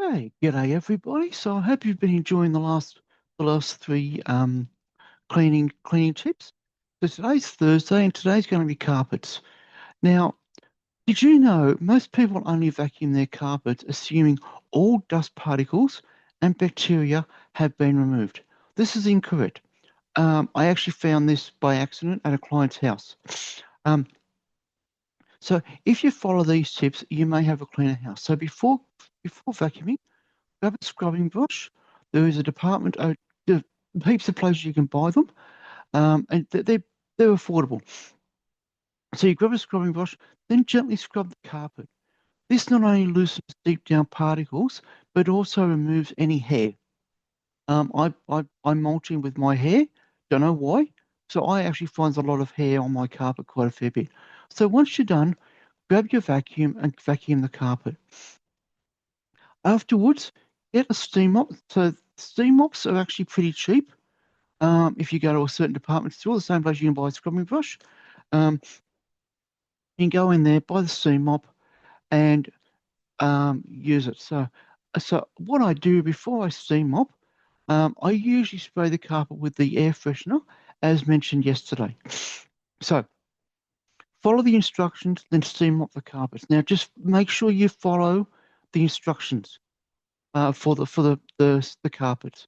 Hey, g'day everybody. So I hope you've been enjoying the last three cleaning tips. So today's Thursday and today's going to be carpets. Now, did you know most people only vacuum their carpets assuming all dust particles and bacteria have been removed? This is incorrect. I actually found this by accident at a client's house. Um, so if you follow these tips, you may have a cleaner house. So before vacuuming, grab a scrubbing brush. There is a department, there are heaps of places you can buy them, and they're affordable. So you grab a scrubbing brush, then gently scrub the carpet. This not only loosens deep down particles, but also removes any hair. I'm mulching with my hair, don't know why. So I actually find a lot of hair on my carpet quite a fair bit. So once you're done, grab your vacuum and vacuum the carpet. Afterwards, get a steam mop. So steam mops are actually pretty cheap. If you go to a certain department store, the same place you can buy a scrubbing brush, um, you can go in there, buy the steam mop, and use it. So what I do before I steam mop, I usually spray the carpet with the air freshener, as mentioned yesterday. So follow the instructions, then steam mop the carpets. Now, just make sure you follow the instructions for the carpets.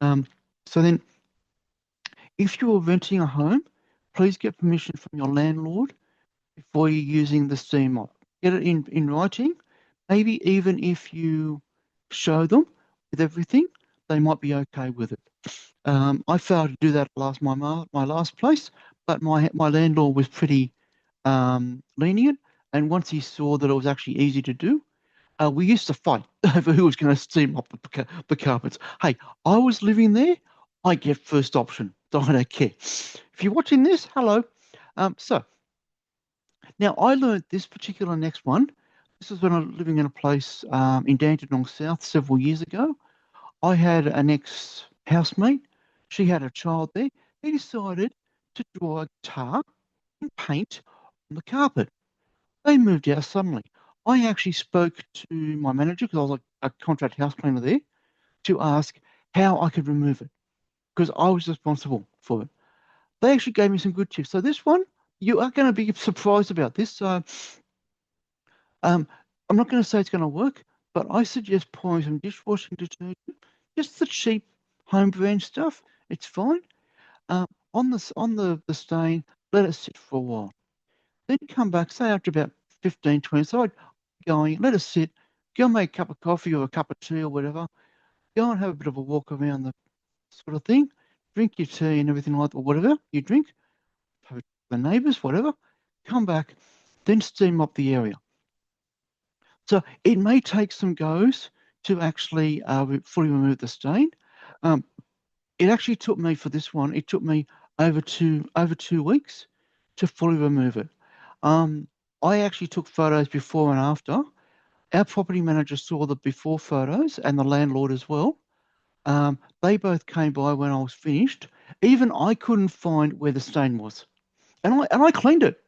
Um, so then, if you're renting a home, please get permission from your landlord before you're using the steam mop. Get it in writing. Maybe even if you show them with everything, they might be okay with it. I failed to do that my last place, but my landlord was pretty lenient, and once he saw that it was actually easy to do, we used to fight over who was going to steam up the carpets. Hey, I was living there. I get first option. So I don't care. If you're watching this, hello. So now I learned this particular next one. This is when I was living in a place in Dandenong South several years ago. I had an ex-housemate. She had a child there. He decided to draw tar and paint on the carpet. They moved out suddenly. I actually spoke to my manager because I was like a contract house cleaner there to ask how I could remove it because I was responsible for it. They actually gave me some good tips. So this one, you are going to be surprised about this. So um, I'm not going to say it's going to work, but I suggest pouring some dishwashing detergent, just the cheap home brand stuff. It's fine. Um, on the stain, let it sit for a while. Then come back, say after about 15, 20, so I'd going, let it sit, go make a cup of coffee or a cup of tea or whatever, go and have a bit of a walk around the sort of thing, drink your tea and everything like that, or whatever you drink, have it with the neighbours, whatever, come back, then steam up the area. So it may take some goes to actually fully remove the stain. Um, it actually took me for this one, it took me over two weeks to fully remove it. Um, I actually took photos before and after. Our property manager saw the before photos and the landlord as well. They both came by when I was finished. Even I couldn't find where the stain was, and I cleaned it.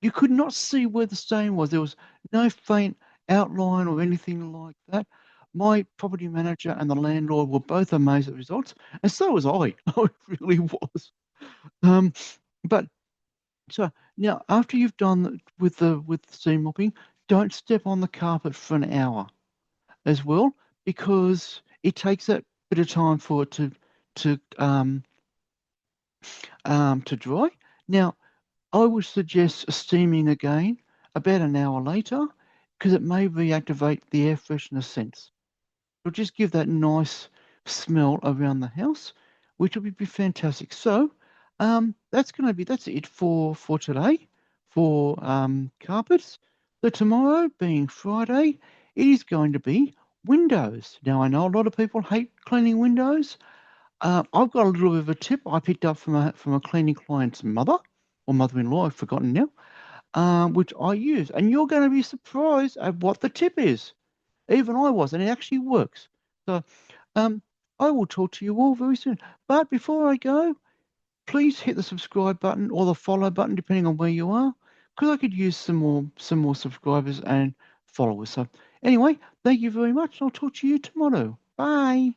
You could not see where the stain was. There was no faint outline or anything like that. My property manager and the landlord were both amazed at the results, and so was I. I really was. Um, but so now, after you've done with the steam mopping, don't step on the carpet for an hour as well, because it takes that bit of time for it to to dry. Now, I would suggest steaming again about an hour later, because it may reactivate the air freshener scents. It'll just give that nice smell around the house, which will be fantastic. So, that's it for today for carpets. So tomorrow, being Friday, it is going to be windows. Now I know a lot of people hate cleaning windows. I've got a little bit of a tip I picked up from a cleaning client's mother or mother-in-law. I've forgotten now. Which I use, and you're going to be surprised at what the tip is. Even I was, and it actually works. So, um, I will talk to you all very soon. But before I go, please hit the subscribe button or the follow button, depending on where you are, because I could use some more subscribers and followers. So anyway, thank you very much. I'll talk to you tomorrow. Bye.